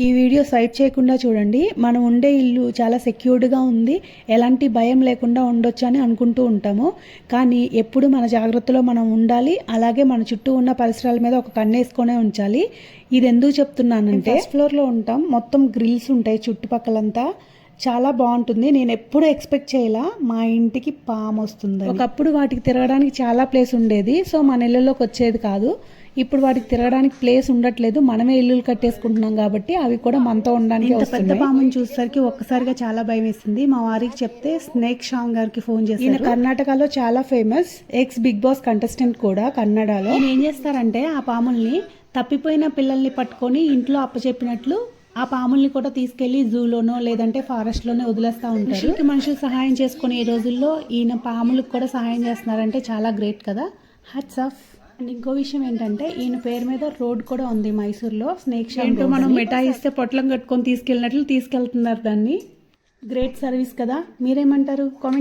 ఈ video side చేయకుండా చూడండి. మనం ఉండే ఇల్లు చాలా సెక్యూర్డ్గా ఉంది, ఎలాంటి భయం లేకుండా ఉండొచ్చు అని అనుకుంటూ ఉంటాము. కానీ ఎప్పుడు మన జాగ్రత్తలో మనం ఉండాలి. అలాగే మన చుట్టూ ఉన్న పరిసరాల మీద ఒక కన్నేసుకొనే ఉంచాలి. ఇది ఎందుకు చెప్తున్నానంటే, ఫస్ట్ ఫ్లోర్లో ఉంటాం, మొత్తం గ్రిల్స్ ఉంటాయి చుట్టుపక్కలంతా. చాలా బాగుంటుంది. నేను ఎప్పుడు ఎక్స్పెక్ట్ చేయలా మా ఇంటికి పాము వస్తుంది. ఒకప్పుడు వాటికి తిరగడానికి చాలా ప్లేస్ ఉండేది, సో మన ఇళ్ళలోకి వచ్చేది కాదు. ఇప్పుడు వాటికి తిరగడానికి ప్లేస్ ఉండట్లేదు, మనమే ఇల్లులు కట్టేసుకుంటున్నాం కాబట్టి అవి కూడా మనతో ఉండడానికి. పెద్ద పాముని చూసేసరికి ఒక్కసారిగా చాలా భయం వేసింది. మా వారికి చెప్తే స్నేక్ షాంగ్ గారికి ఫోన్ చేసి, ఈయన కర్ణాటకలో చాలా famous, ex Bigg Boss contestant కూడా కన్నడలో. ఏం చేస్తారంటే ఆ పాముల్ని తప్పిపోయిన పిల్లల్ని పట్టుకొని ఇంట్లో అప్పచెప్పినట్లు ఆ పాముల్ని కూడా తీసుకెళ్లి జూలోనో లేదంటే ఫారెస్ట్లోనే వదిలేస్తూ ఉంటారు. మనుషులు సహాయం చేసుకుని ఈ రోజుల్లో ఈయన పాములకు కూడా సహాయం చేస్తున్నారంటే చాలా గ్రేట్ కదా. Hats off. అండ్ ఇంకో విషయం ఏంటంటే, ఈయన పేరు మీద రోడ్ కూడా ఉంది మైసూర్లో, స్నేక్ షాంగ్. మనం మిఠాయిస్తే పొట్లం కట్టుకొని తీసుకెళ్ళినట్లు తీసుకెళ్తున్నారు దాన్ని. గ్రేట్ సర్వీస్ కదా. మీరేమంటారు? కామెంట్